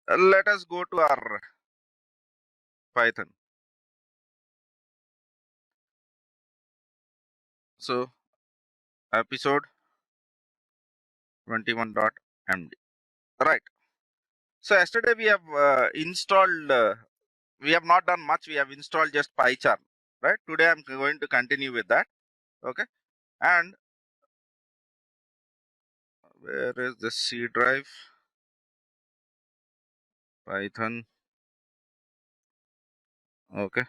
Let us go to our Python. So episode 21.md. Right. So yesterday we have installed. We have not done much. We have installed just PyCharm. Right. Today I'm going to continue with that. Okay. And where is the C drive? Python. Okay.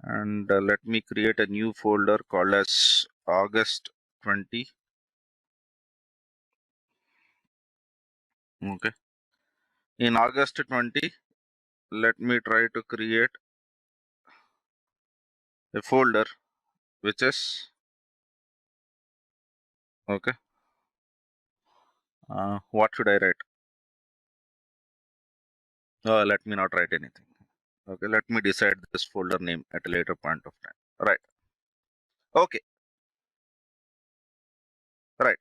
And let me create a new folder called as August 20. Okay. In August 20, let me try to create a folder which is okay. What should I write? Let me not write anything. Okay, let me decide this folder name at a later point of time. Right. Okay. Right.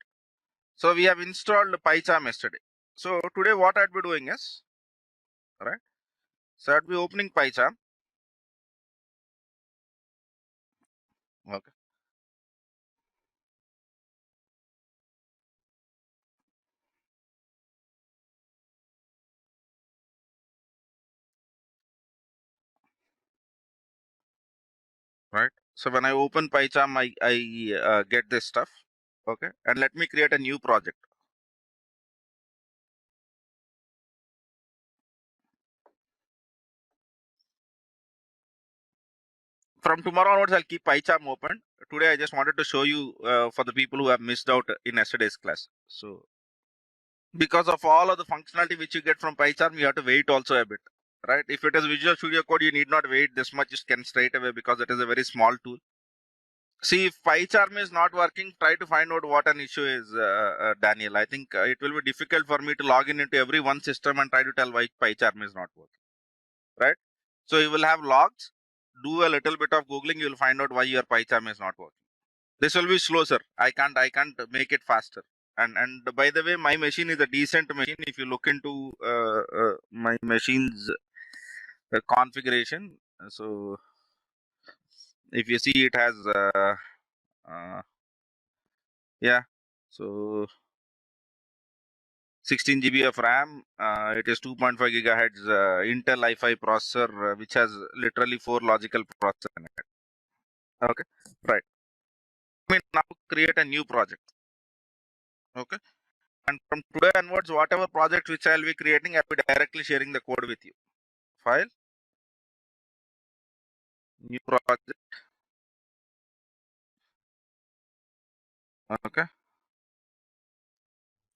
So we have installed PyCharm yesterday. So today what I'd be doing is, right. So I'd be opening PyCharm. Okay. Right. So when I open PyCharm, I get this stuff. Okay. And let me create a new project. From tomorrow onwards, I'll keep PyCharm open. Today, I just wanted to show you for the people who have missed out in yesterday's class. So because of all of the functionality which you get from PyCharm, you have to wait also a bit, right? If it is Visual Studio Code, you need not wait this much. You can straight away because it is a very small tool. See, if PyCharm is not working, try to find out what an issue is, Daniel. I think it will be difficult for me to log in into every one system and try to tell why PyCharm is not working, right? So you will have logs. Do a little bit of Googling, you will find out why your PyCharm is not working. This will be slow, sir. I can't make it faster. And by the way, my machine is a decent machine. If you look into my machine's configuration, so if you see, it has uh, yeah, so 16 GB of RAM. It is 2.5 gigahertz Intel i5 processor, which has literally 4 logical processors in it. Okay, right. Let me now create a new project. Okay. And from today onwards, whatever project which I'll be creating, I'll be directly sharing the code with you. File, new project. Okay.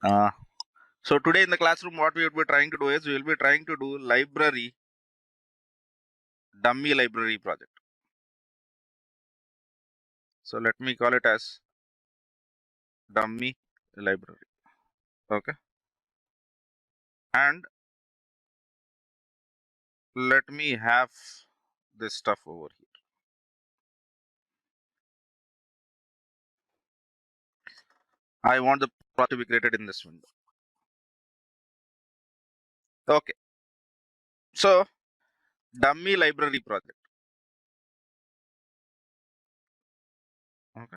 Uh, so today in the classroom, what we will be trying to do is we will be trying to do library, dummy library project. So let me call it as dummy library. Okay. And let me have this stuff over here. I want the project to be created in this window. Okay. So dummy library project. Okay.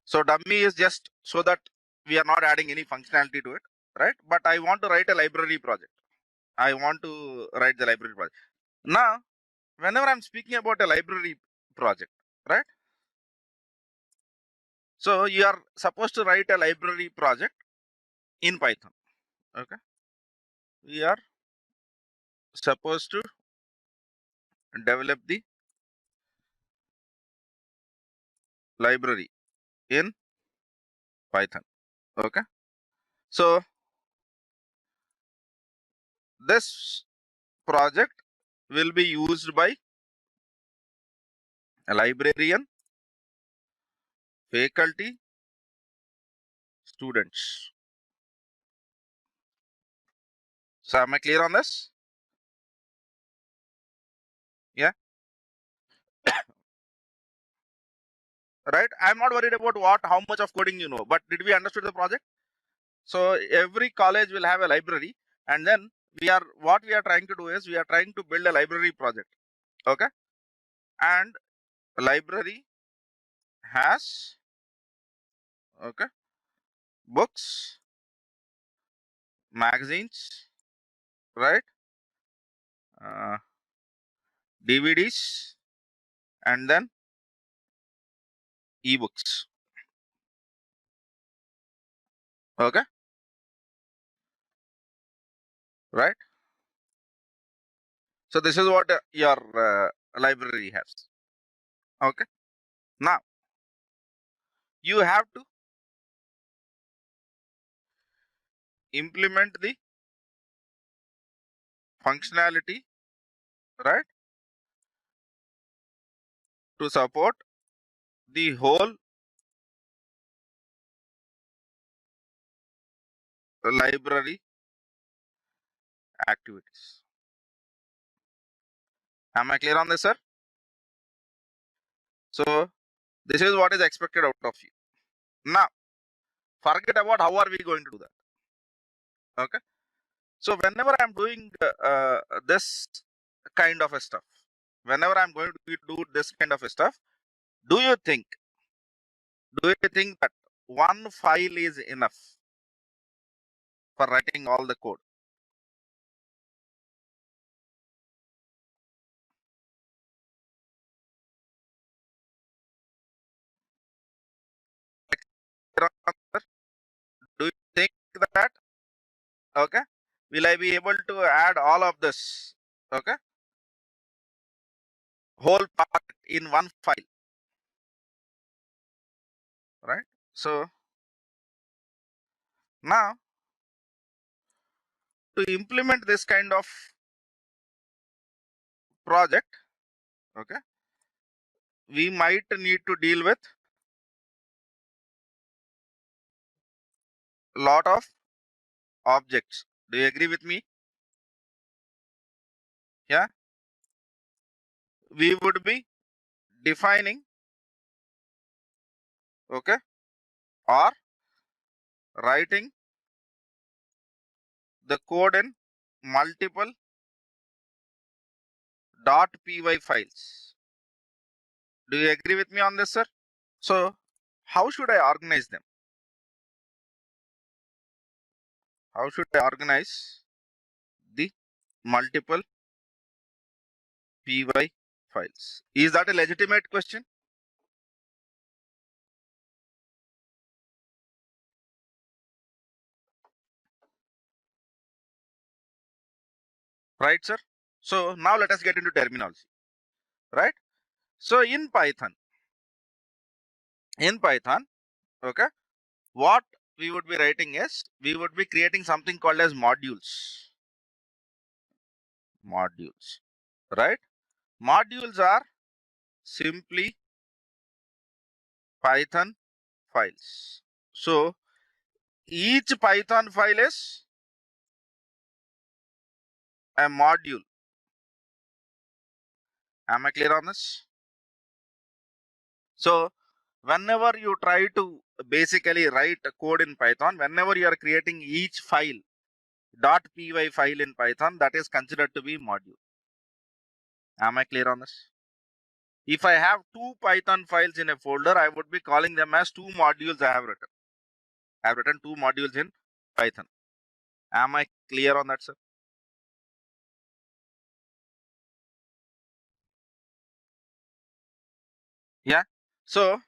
So dummy is just so that we are not adding any functionality to it, right? But I want to write a library project. I want to write the library project. Now, whenever I'm speaking about a library project, right? So you are supposed to write a library project in Python. Okay. We are supposed to develop the library in Python. Okay. So this project will be used by a librarian, faculty, students. So am I clear on this? Yeah. Right. I'm not worried about how much of coding you know, but did we understood the project? So every college will have a library, and then what we are trying to do is we are trying to build a library project. Okay, and library has, okay, books, magazines, right, uh, DVDs, and then ebooks. Okay, right. So this is what your library has. Okay, now you have to implement the functionality, right, to support the whole library activities. Am I clear on this, sir? So this is what is expected out of you. Now forget about how are we going to do that. Okay, so whenever I'm doing this kind of a stuff, whenever I'm going to do this kind of a stuff, do you think that one file is enough for writing all the code? Do you think that, okay, will I be able to add all of this, okay, whole part in one file, right? So now to implement this kind of project, okay, we might need to deal with a lot of objects. Do you agree with me? Yeah, we would be defining, okay, or writing the code in multiple .py files. Do you agree with me on this, sir? So how should I organize them? How should I organize the multiple py files? Is that a legitimate question? Right, sir? So now let us get into terminology, right? So in Python, okay, what we would be writing is we would be creating something called as modules, right? Modules are simply Python files. So each Python file is a module. Am I clear on this? So whenever you try to basically write a code in Python, whenever you are creating each file, .py file in Python, that is considered to be module. Am I clear on this? If I have two Python files in a folder, I would be calling them as two modules I have written. I have written two modules in Python. Am I clear on that, sir? Yeah. So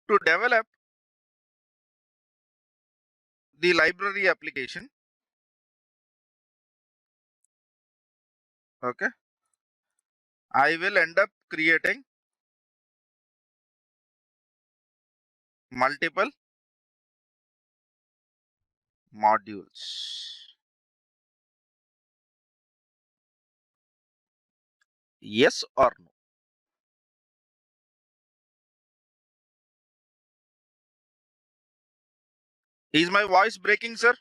to develop the library application, okay, I will end up creating multiple modules. Yes or no? Is my voice breaking, sir?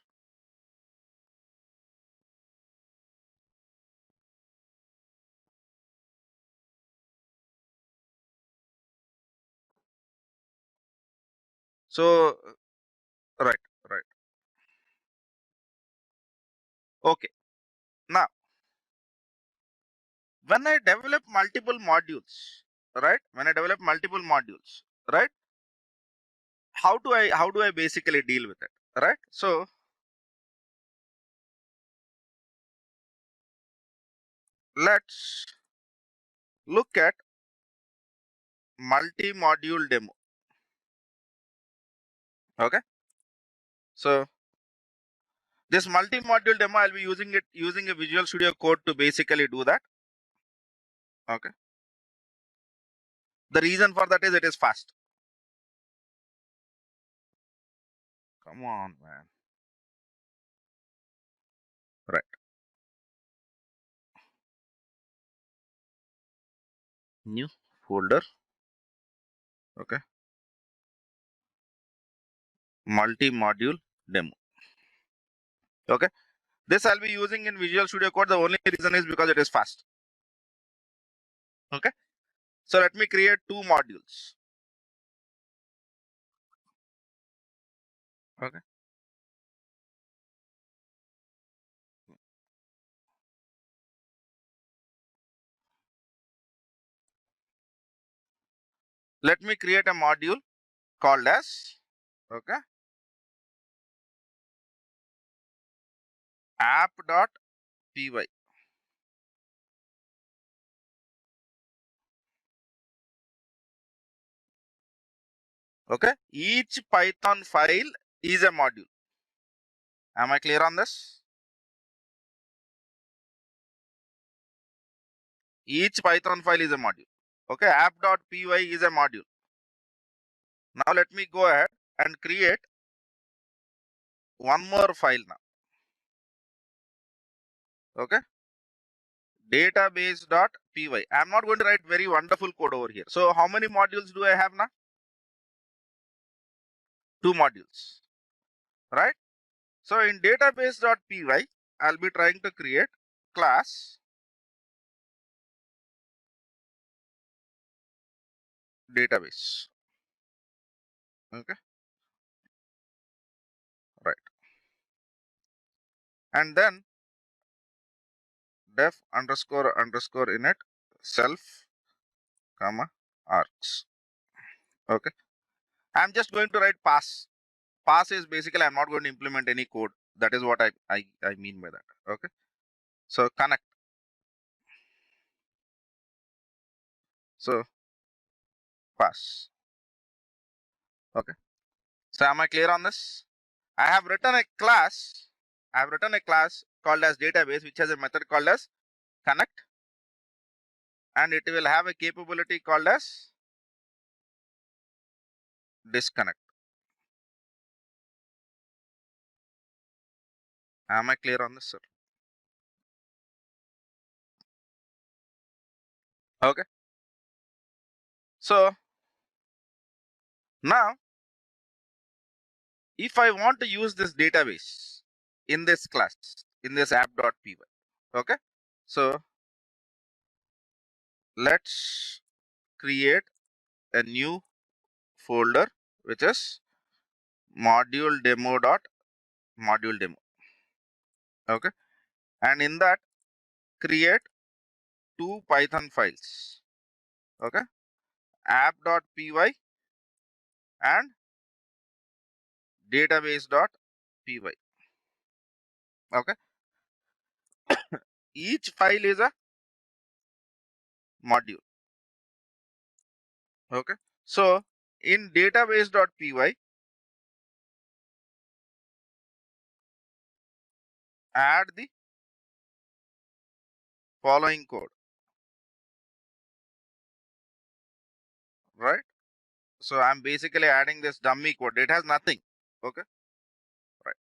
So Right, right. Okay. Now, when I develop multiple modules, right? When I develop multiple modules, right? How do I basically deal with it, right? So let's look at multi-module demo. Okay. So this multi-module demo, I'll be using a Visual Studio Code to basically do that. Okay. The reason for that is it is fast. Come on, man. Right. New folder. Okay. Multi-module demo. Okay. This I'll be using in Visual Studio Code. The only reason is because it is fast. Okay. So let me create two modules. Okay. Let me create a module called as, okay, app.py. Okay. Each Python file is a module. Am I clear on this? Each Python file is a module. Okay. App.py is a module. Now let me go ahead and create one more file now. Okay. Database.py. I'm not going to write very wonderful code over here. So how many modules do I have now? Two modules, right? So in database.py, I'll be trying to create class database. Okay, right. And then def underscore underscore init self comma args. Okay. I'm just going to write pass. Pass is basically I'm not going to implement any code. That is what I mean by that. Okay. So connect. So pass. Okay. So am I clear on this? I have written a class. I have written a class called as database, which has a method called as connect, and it will have a capability called as disconnect. Am I clear on this, sir? Okay. So now, if I want to use this database in this class, in this app.py, okay. So let's create a new folder, which is module demo. Okay. And in that, create two Python files. Okay. App.py and database.py. Okay. Each file is a module. Okay. So in database.py, add the following code, right? So I'm basically adding this dummy code. It has nothing. Okay. Right.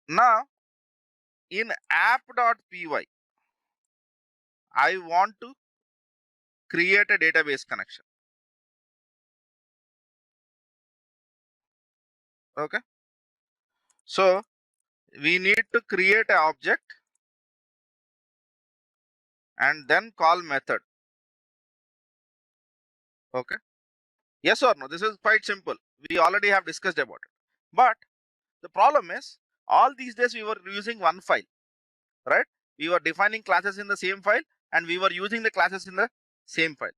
Now in app.py, I want to create a database connection. Okay. So we need to create an object and then call method. Okay. Yes or no? This is quite simple. We already have discussed about it. But the problem is, all these days we were using one file, right? We were defining classes in the same file and we were using the classes in the same file.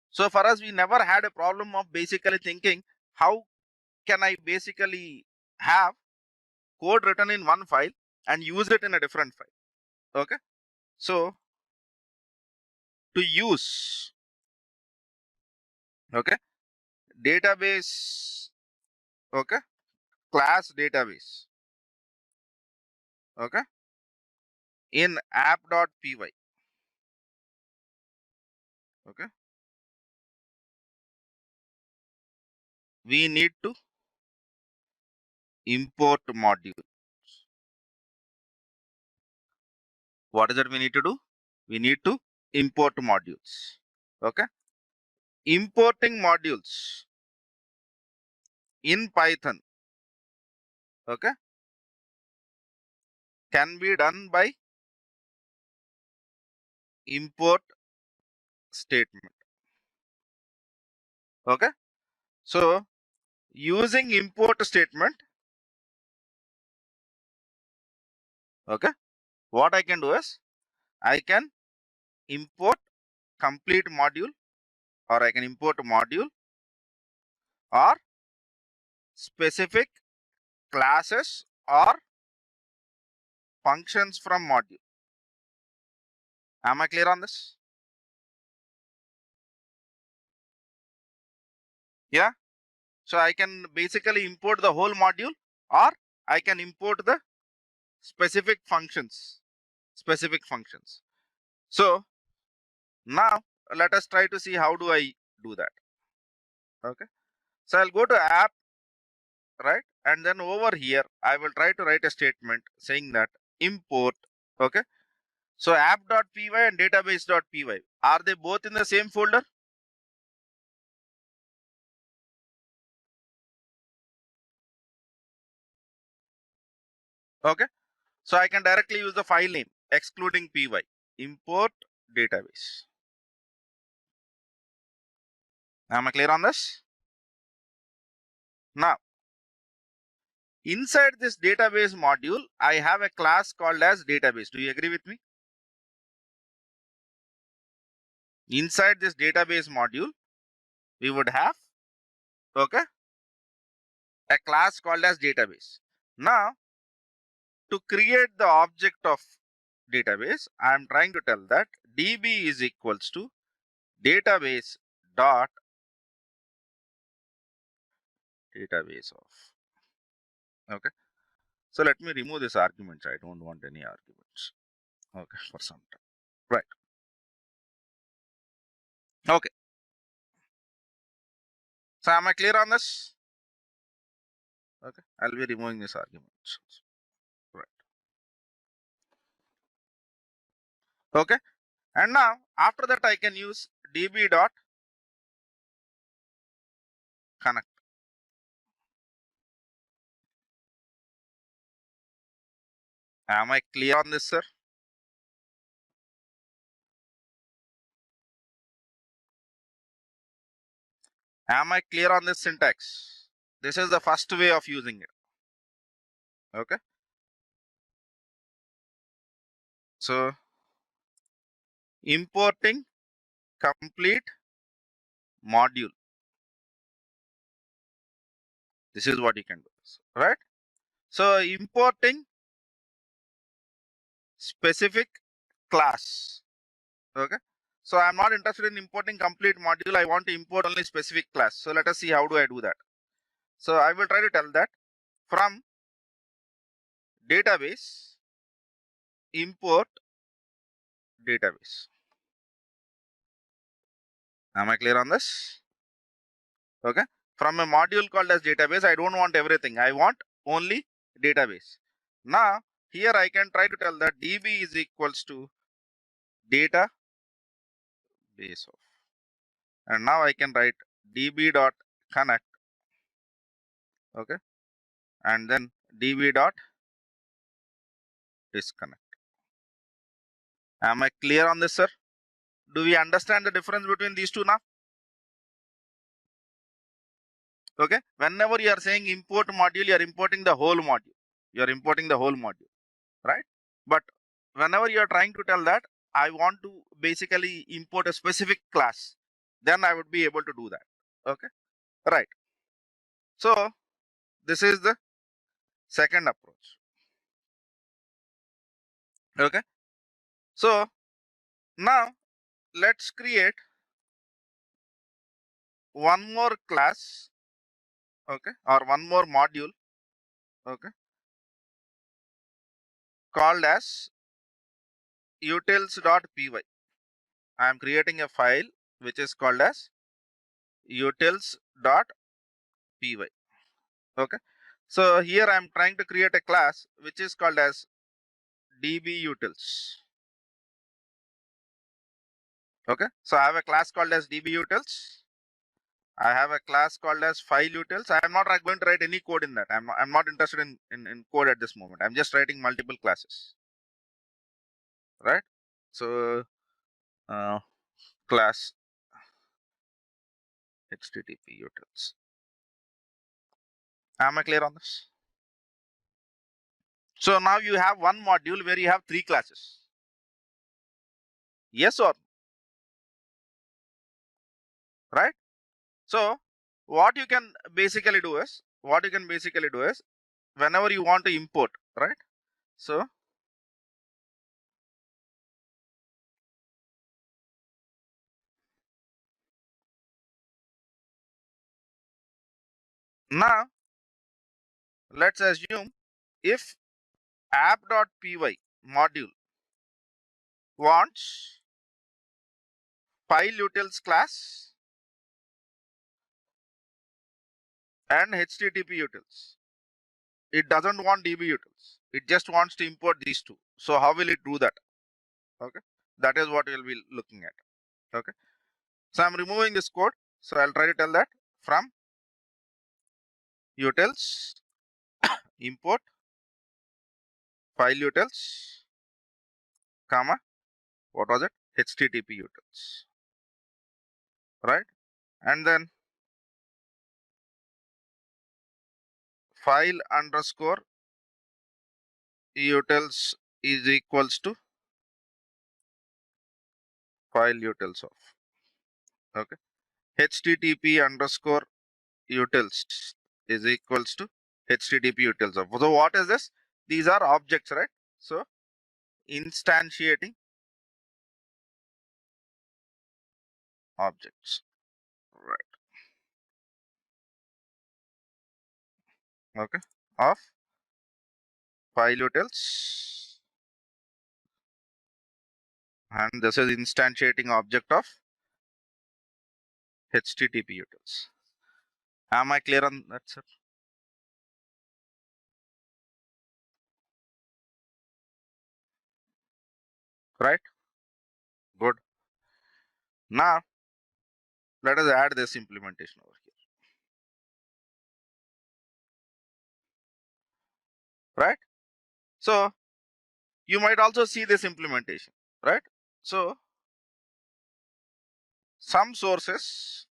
So for us, we never had a problem of basically thinking, how can I basically have code written in one file and use it in a different file? Okay. So to use, okay, database, okay, class database, okay, in app.py, okay, we need to import module. What is that we need to do? We need to import modules. Okay. Importing modules in Python, okay, can be done by import statement. Okay. So using import statement, okay, what I can do is I can import complete module, or I can import module or specific classes or functions from module. Am I clear on this? Yeah. So I can basically import the whole module, or I can import the specific functions. So now let us try to see how do I do that. Okay. So I'll go to app, right? And then over here, I will try to write a statement saying that import. Okay. So app.py and database.py, are they both in the same folder? Okay. So I can directly use the file name excluding py, import database. Am I clear on this? Now, inside this database module, I have a class called as database. Do you agree with me? Inside this database module, we would have, okay, a class called as database. Now, to create the object of database, I am trying to tell that db is equals to database dot database of. Okay. So let me remove this argument. I don't want any arguments. Okay, for some time. Right. Okay. So am I clear on this? Okay. I'll be removing this argument. Right. Okay. And now after that I can use db dot connect. Am I clear on this, sir? Am I clear on this syntax? This is the first way of using it. Okay. So importing complete module. This is what you can do. Right. So importing specific class. Okay. So I'm not interested in importing complete module. I want to import only specific class. So let us see how do I do that. So I will try to tell that from database import database. Am I clear on this? Okay. From a module called as database, I don't want everything. I want only database. Now here I can try to tell that db is equals to database of. And now I can write db dot connect. Okay. And then db dot disconnect. Am I clear on this, sir? Do we understand the difference between these two now? Okay. Whenever you are saying import module, you are importing the whole module. You are importing the whole module, right? But whenever you are trying to tell that I want to basically import a specific class, then I would be able to do that. Okay. Right. So this is the second approach. Okay. So now let's create one more class, okay, or one more module, okay, called as utils.py. I am creating a file which is called as utils.py. Okay. So here I am trying to create a class which is called as dbutils. Okay. So I have a class called as dbutils. I have a class called as fileutils. I am not going to write any code in that. I'm not interested in code at this moment. I'm just writing multiple classes. Right. So class HTTP utils. Am I clear on this? So now you have one module where you have three classes. Yes or no? Right? So what you can basically do is whenever you want to import, right? So now let's assume if app.py module wants file utils class and HTTP utils. It doesn't want DB utils. It just wants to import these two. So how will it do that? Okay. That is what we'll be looking at. Okay. So I'm removing this code. So I'll try to tell that from utils import file utils, comma, what was it? HTTP utils, right? And then file underscore utils is equals to file utils of, okay. HTTP underscore utils is equals to HTTP utils of. So what is this? These are objects, right? So instantiating objects, right? Okay, of file utils, and this is instantiating object of HTTP utils. Am I clear on that, sir? Right? Good. Now let us add this implementation over here. Right? So you might also see this implementation, right? So some sources,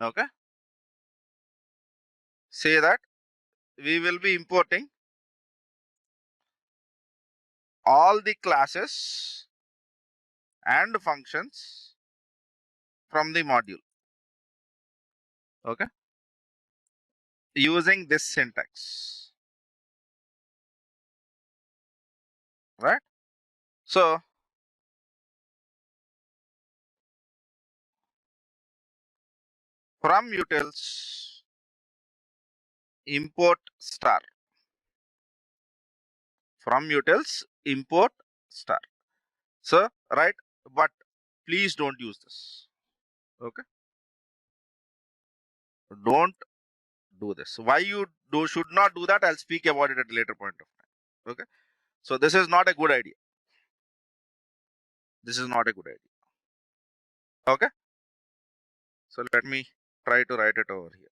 okay, say that we will be importing all the classes and functions from the module, okay, using this syntax, right? So from utils import star, from utils import star. So right, but please don't use this, okay. Don't do this. Why you should not do that, I'll speak about it at a later point of time. Okay. So this is not a good idea. This is not a good idea. Okay. So let me try to write it over here.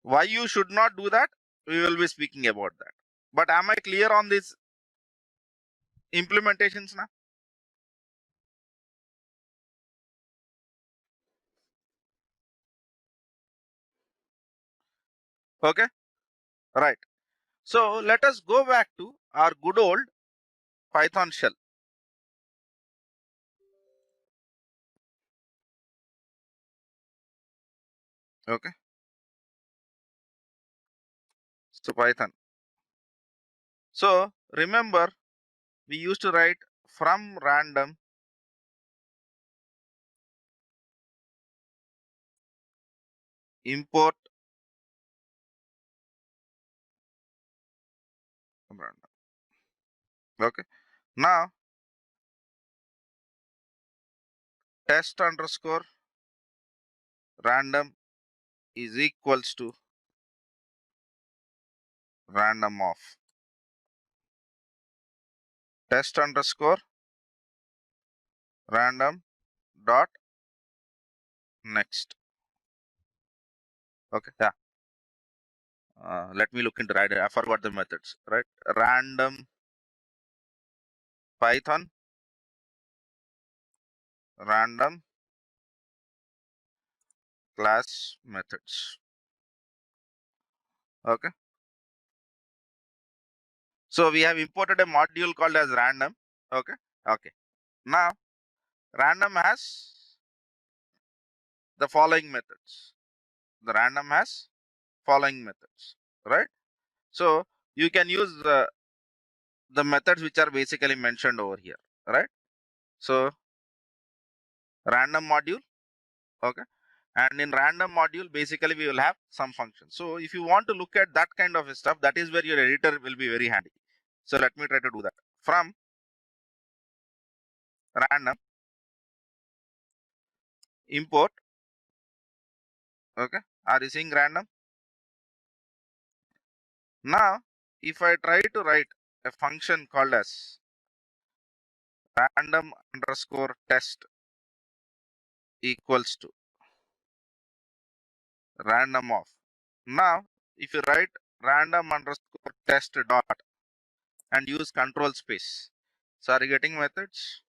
Why you should not do that, we will be speaking about that. But am I clear on these implementations now? Okay, right. So let us go back to our good old Python shell. Okay, so Python. So remember, we used to write from random import from random. Okay, now test underscore random is equals to random of test underscore random dot next. Okay, yeah. Let me look into right. I forgot the methods. Right, random Python random class methods. Okay, so we have imported a module called as random. Okay, okay. Now random has the following methods. The random has following methods. Right. So you can use the methods which are basically mentioned over here. Right. So random module. Okay, and in random module basically we will have some function. So if you want to look at that kind of stuff, that is where your editor will be very handy. So let me try to do that. From random import. Okay, are you seeing random? Now if I try to write a function called as random underscore test equals to random of. Now if you write random underscore test dot and use control space, so are you getting methods?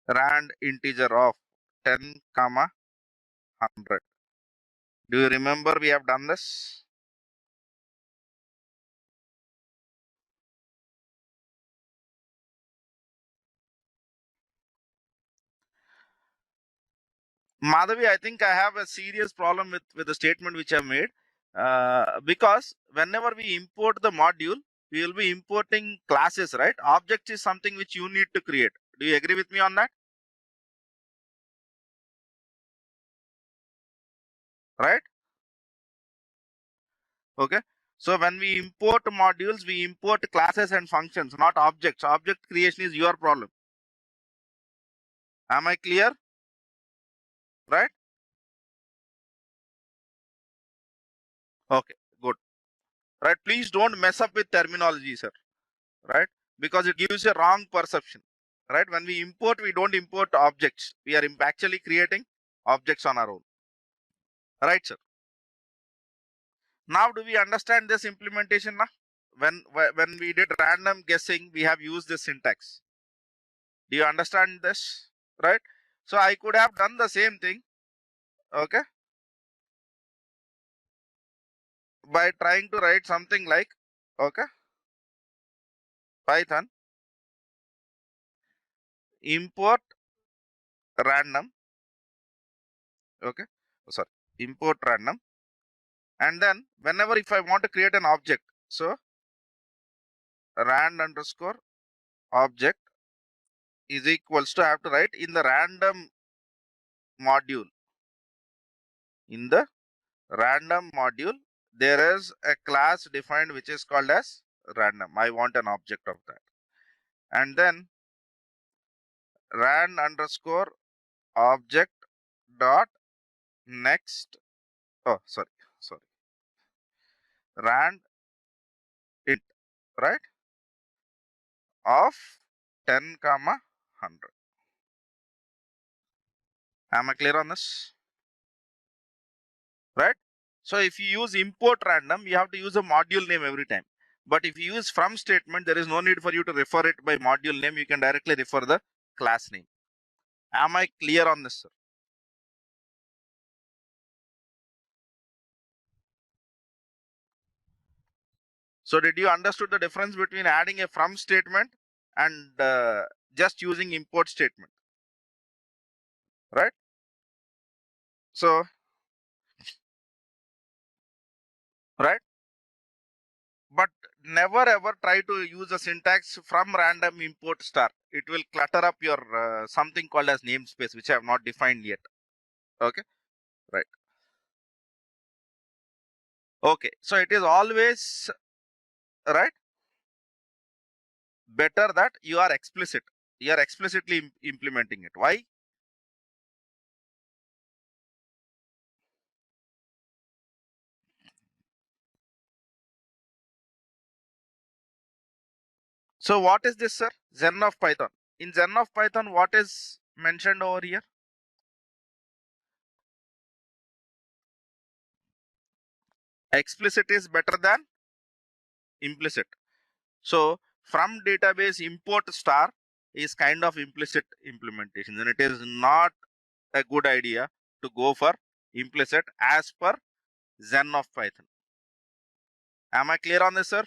Rand integer of 10 comma 100. Do you remember we have done this? Madhavi, I think I have a serious problem with the statement which I made, because whenever we import the module, we will be importing classes, right? Object is something which you need to create. Do you agree with me on that? Right? Okay. So when we import modules, we import classes and functions, not objects. Object creation is your problem. Am I clear? Right? Okay, good. Right? Please don't mess up with terminology, sir. Right? Because it gives a wrong perception. Right? When we import, we don't import objects. We are actually creating objects on our own. Right, sir? Now, do we understand this implementation now? When we did random guessing, we have used this syntax. Do you understand this? Right? So I could have done the same thing, okay, by trying to write something like, okay, Python import random, okay, sorry, import random, and then whenever if I want to create an object, so rand underscore object is equals to, I have to write in the random module. In the random module, there is a class defined which is called as random. I want an object of that. And then rand underscore object dot next. Oh, sorry. Rand int, right, of 10 comma 100. Am I clear on this? Right? So if you use import random, you have to use a module name every time. But if you use from statement, there is no need for you to refer it by module name. You can directly refer the class name. Am I clear on this, sir? So did you understood the difference between adding a from statement and just using import statement, right? So, right, but never ever try to use a syntax from random import star. It will clutter up your something called as namespace, which I have not defined yet. Okay, right. Okay, so it is always right better that you are explicit. You are explicitly implementing it. Why? So what is this, sir? Zen of Python. In Zen of Python, what is mentioned over here? Explicit is better than implicit. So from database import star is kind of implicit implementation, and it is not a good idea to go for implicit as per Zen of Python. Am I clear on this, sir?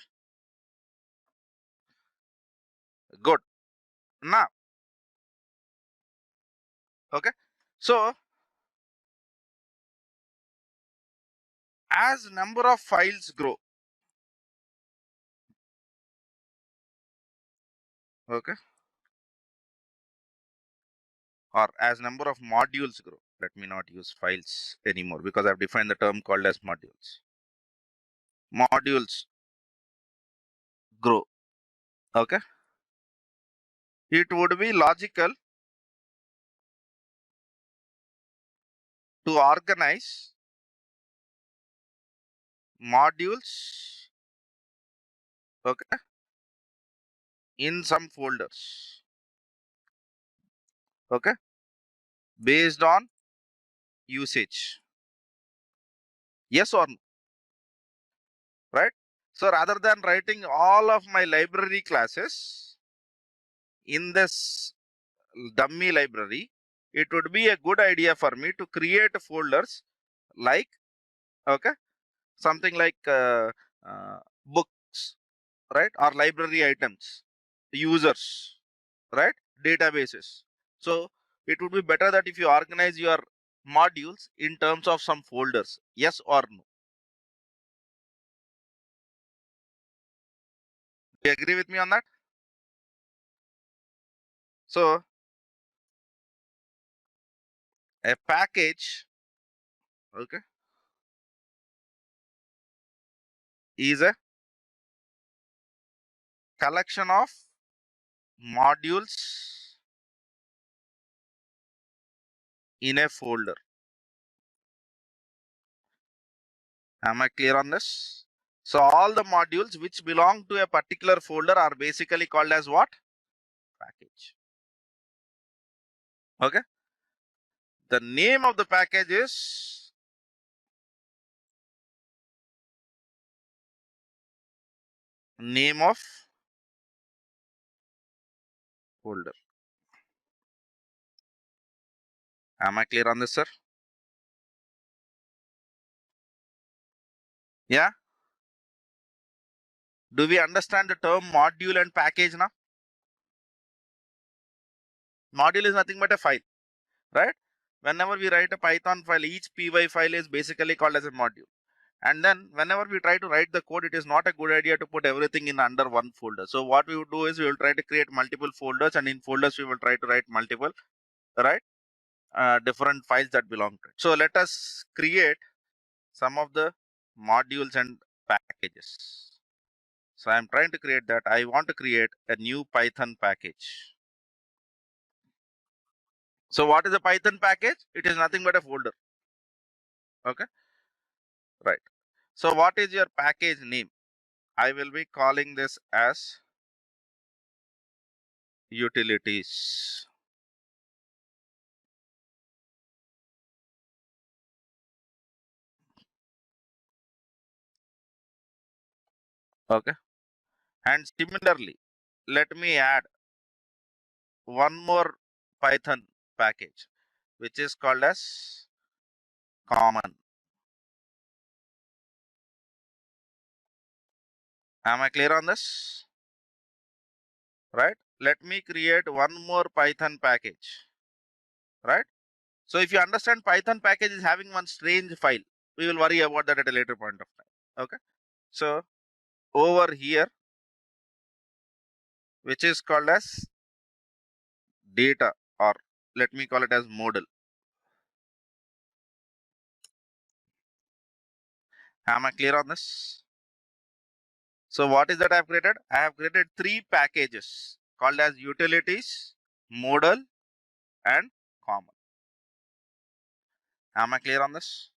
Good. Now, okay. So as number of files grow, okay, or as number of modules grow, let me not use files anymore because I've defined the term called as modules. Modules grow, okay. It would be logical to organize modules, okay, in some folders, okay, based on usage. Yes or no, right? So rather than writing all of my library classes in this dummy library, it would be a good idea for me to create folders like, okay, something like books, right, or library items, users, right, databases. So it would be better that if you organize your modules in terms of some folders. Yes or no? Do you agree with me on that? So a package, okay, is a collection of modules in a folder. Am I clear on this? So all the modules which belong to a particular folder are basically called as what? Package. Okay. The name of the package is name of folder. Am I clear on this, sir? Yeah. Do we understand the term module and package now? Module is nothing but a file, right? Whenever we write a Python file, each py file is basically called as a module. And then whenever we try to write the code, it is not a good idea to put everything in under one folder. So what we would do is we will try to create multiple folders, and in folders we will try to write multiple, right, different files that belong to it. So let us create some of the modules and packages. So I'm trying to create that. I want to create a new Python package. So what is a Python package? It is nothing but a folder. Okay, right. So what is your package name? I will be calling this as utilities. Okay. And similarly, let me add one more Python package, which is called as common. Am I clear on this? Right? Let me create one more Python package. Right? So if you understand Python package is having one strange file, we will worry about that at a later point of time. Okay. So over here, which is called as data, or let me call it as model. Am I clear on this? So what is that I have created? I have created three packages called as utilities, modal, and common. Am I clear on this?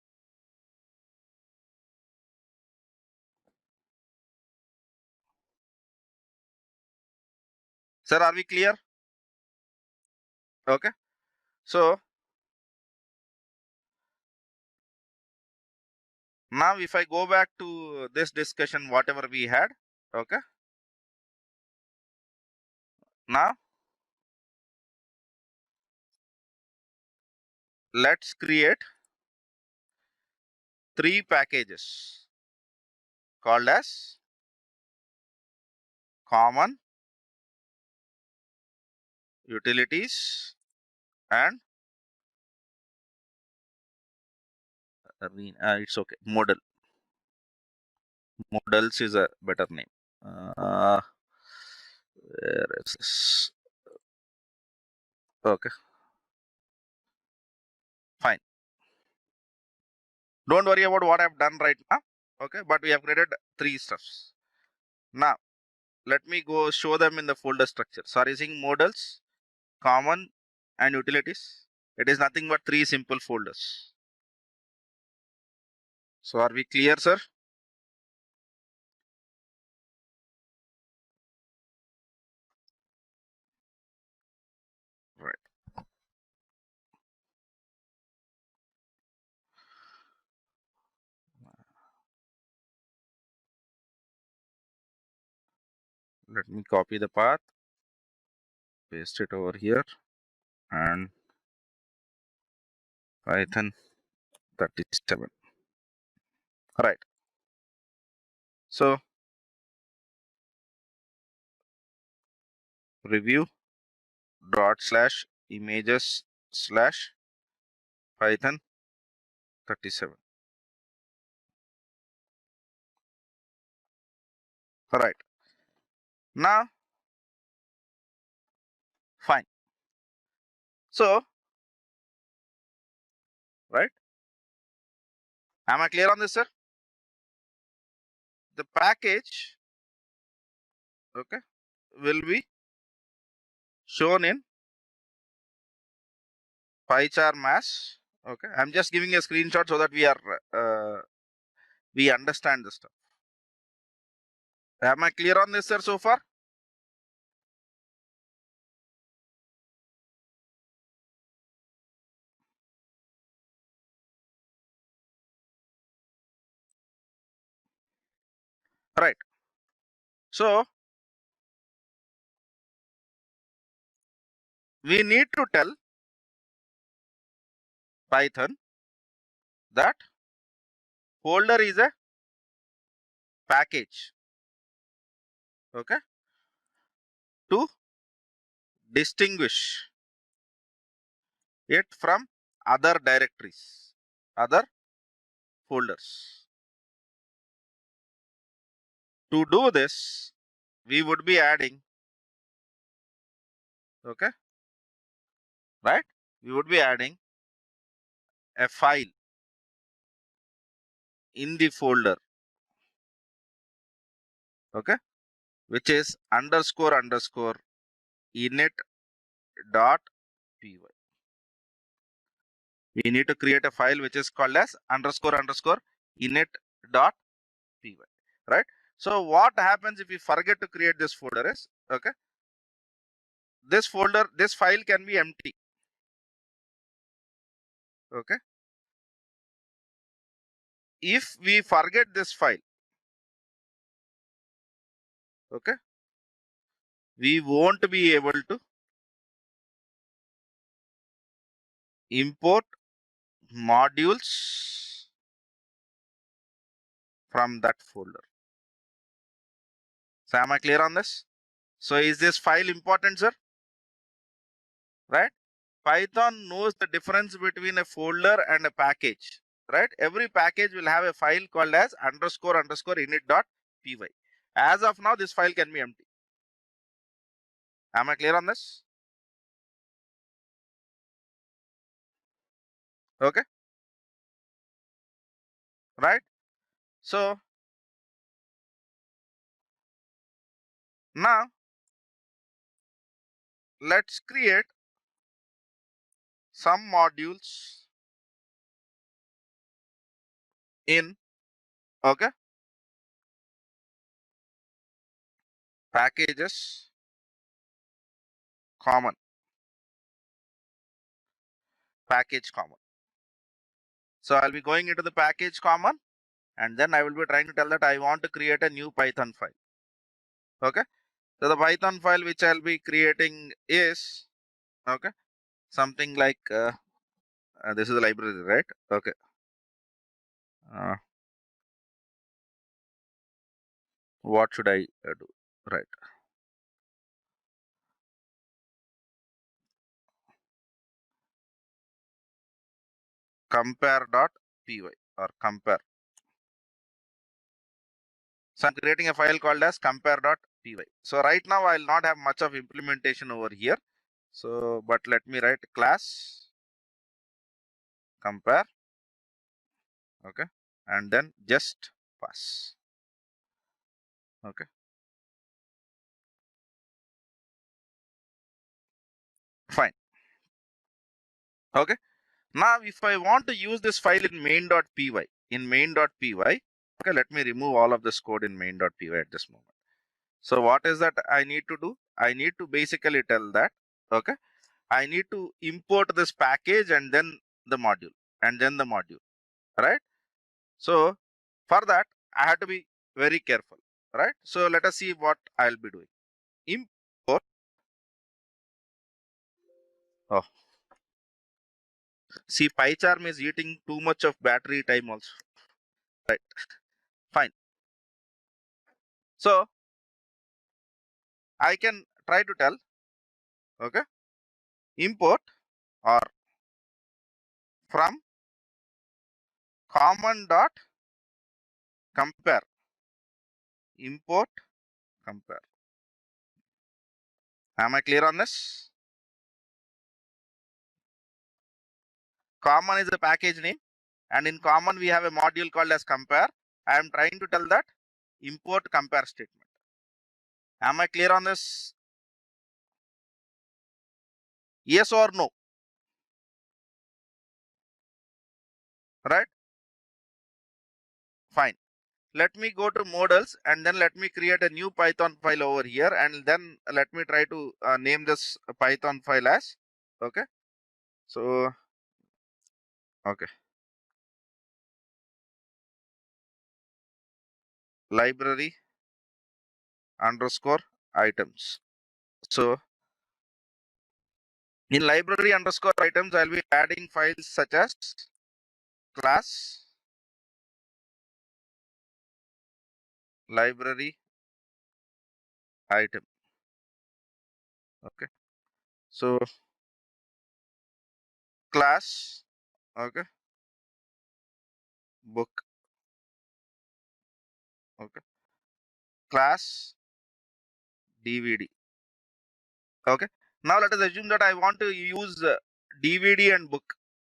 Sir, are we clear? Okay. So now if I go back to this discussion, whatever we had, okay. Now let's create three packages called as common, utilities, and it's okay, modal. Modals is a better name. Where is this? Okay, fine. Don't worry about what I've done right now. Okay, but we have created three stuffs. Now let me go show them in the folder structure. So are you seeing modals, common, and utilities? It is nothing but three simple folders. So are we clear, sir? Right. Let me copy the path, paste it over here, and Python 37. Right. So review dot slash images slash Python 37. Right. Now, fine. So, right. Am I clear on this, sir? The package, okay, will be shown in PyCharm mass. Okay. I'm just giving a screenshot so that we understand this stuff. Am I clear on this, sir, so far? Right. So we need to tell Python that folder is a package. Okay. To distinguish it from other directories, other folders. To do this, we would be adding, okay, right? We would be adding a file in the folder, okay, which is underscore underscore init dot py. We need to create a file which is called as underscore underscore init dot py, right? So what happens if we forget to create this folder is, okay, this folder, this file can be empty, okay. If we forget this file, okay, we won't be able to import modules from that folder. So am I clear on this? So is this file important, sir? Right? Python knows the difference between a folder and a package, right? Every package will have a file called as underscore underscore init.py. As of now, this file can be empty. Am I clear on this? Okay, right? So now let's create some modules in, okay, packages common, package common. So I'll be going into the package common, and then I will be trying to tell that I want to create a new Python file. Okay, so the Python file which I'll be creating is, okay, something like this is a library, right? Okay, uh, what should I do? Right, compare.py or compare. So I'm creating a file called as compare.py. So right now I'll not have much of implementation over here. So, but let me write class compare, okay, and then just pass. Okay, fine. Okay, now if I want to use this file in main.py, okay, let me remove all of this code in main.py at this moment. So what is that I need to do? I need to basically tell that, okay, I need to import this package and then the module and then the module, right? So for that, I have to be very careful, right? So let us see what I'll be doing. Import. Oh, see, PyCharm is eating too much of battery time also, right? Fine. So I can try to tell, okay, import or from common dot compare, import compare. Am I clear on this? Common is a package name, and in common we have a module called as compare. I am trying to tell that import compare statement. Am I clear on this? Yes or no? Right? Fine. Let me go to models and then let me create a new Python file over here, and then let me try to name this Python file as, okay. So, okay, library underscore items. So in library underscore items, I'll be adding files such as class, library item. Okay. So class, okay, book, okay, class DVD. Okay. Now let us assume that I want to use DVD and book.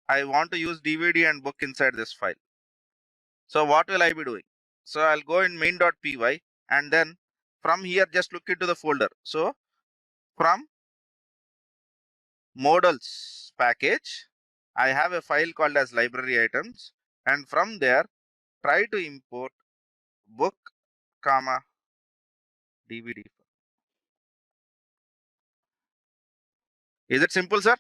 I want to use DVD and book inside this file. So what will I be doing? So I'll go in main.py and then from here just look into the folder. So from models package, I have a file called as library items, and from there try to import book comma DVD. Is it simple, sir?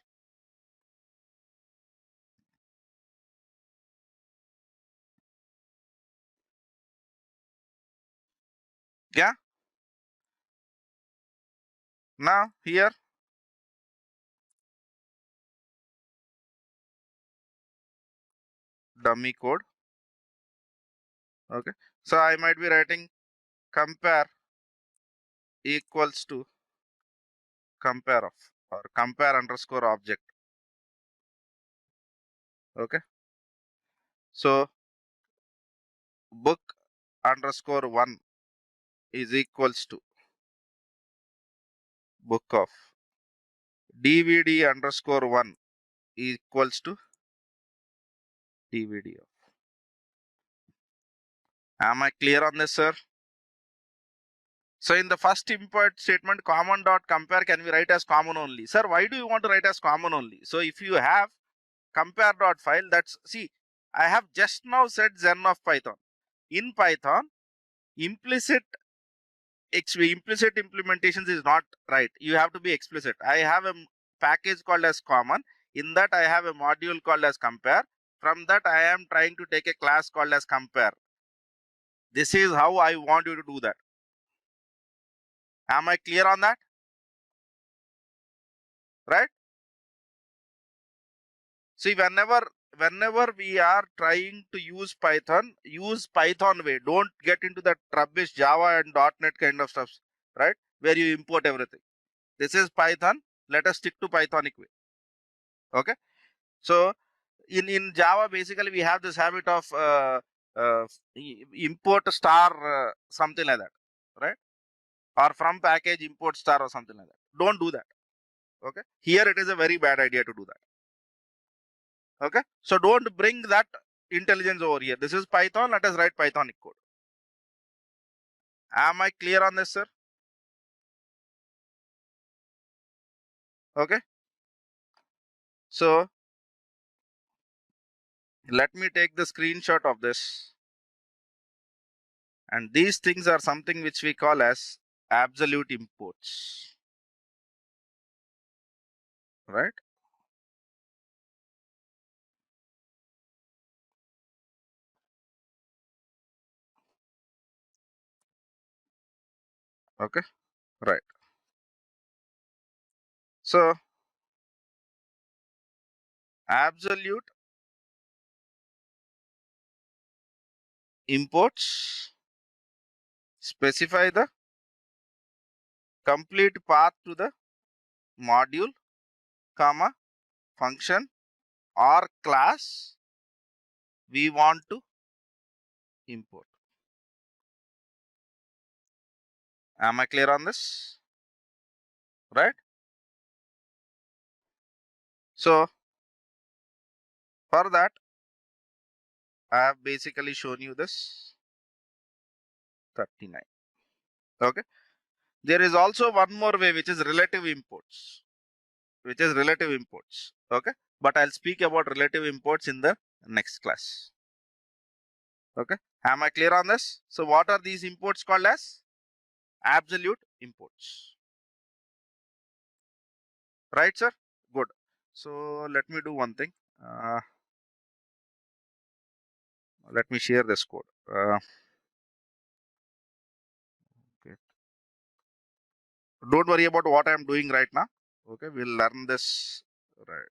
Yeah. Now here dummy code. Okay. So I might be writing compare equals to compare of or compare underscore object. Okay. So book underscore one is equals to book of. DVD underscore one equals to DVD of. Am I clear on this, sir? So in the first import statement, common dot compare can be write as common only. Sir, why do you want to write as common only? So if you have compare dot file, that's, see, I have just now said Zen of Python. In Python, implicit implementations is not right. You have to be explicit. I have a package called as common. In that I have a module called as compare. From that I am trying to take a class called as compare. This is how I want you to do that. Am I clear on that? Right? See, whenever we are trying to use Python way. Don't get into that rubbish Java and .NET kind of stuff, right? Where you import everything. This is Python. Let us stick to Pythonic way. Okay. So in Java, basically we have this habit of import star something like that, right? Or from package import star or something like that. Don't do that. Okay. Here it is a very bad idea to do that. Okay. So don't bring that intelligence over here. This is Python. Let us write Pythonic code. Am I clear on this, sir? Okay. So let me take the screenshot of this. And these things are something which we call as absolute imports, right? Okay. Right. So absolute imports specify the complete path to the module, comma, function or class we want to import. Am I clear on this? Right? So for that, I have basically shown you this 39. Okay. There is also one more way, which is relative imports. Okay. But I'll speak about relative imports in the next class. Okay. Am I clear on this? So what are these imports called as? Absolute imports. Right, sir? Good. So let me do one thing. Let me share this code. Okay. Don't worry about what I'm doing right now. Okay, we'll learn this. Right.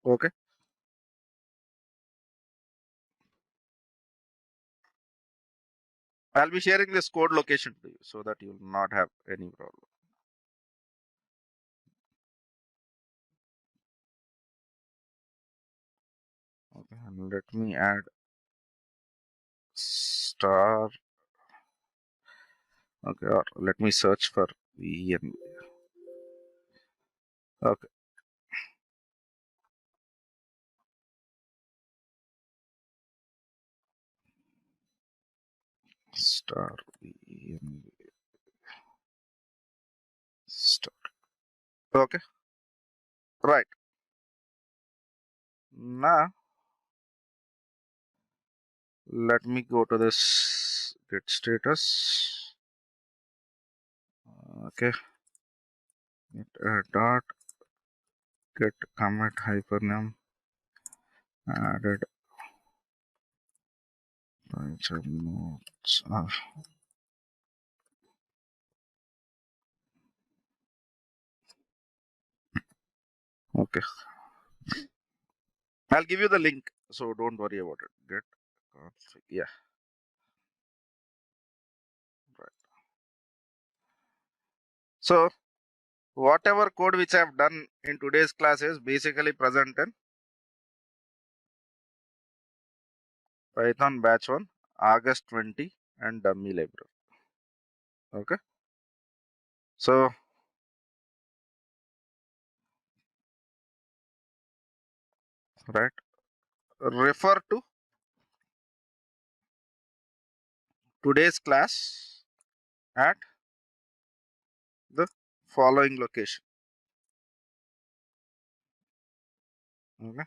Okay. I'll be sharing this code location to you so that you'll not have any problem. Okay, and let me add star. Okay, or let me search for VN. Okay, star VN star. Okay, right. Now let me go to this get status. Okay, get dot get commit hypername added PyCharm nodes. Okay, I'll give you the link, so don't worry about it. Get config, yeah, right. So whatever code which I have done in today's class is basically present in Python batch 1, August 20, and dummy library. Okay, so right, refer to today's class at the following location. Okay,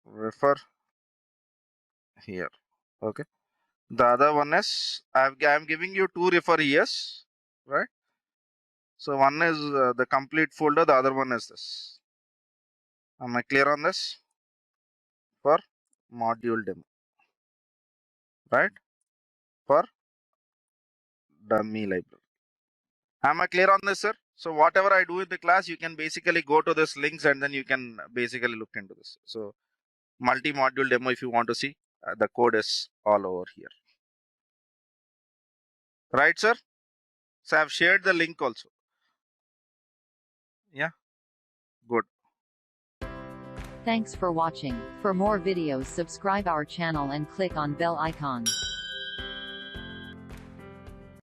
refer here. Okay, the other one is I'm giving you two refer years, right? So one is the complete folder, the other one is this. Am I clear on this? For module demo, right? For dummy library. Am I clear on this, sir? So whatever I do in the class, you can basically go to this links and then you can basically look into this. So multi-module demo, if you want to see, the code is all over here. Right, sir? So I've shared the link also. Yeah, good. Thanks for watching. For more videos, subscribe our channel and click on bell icon.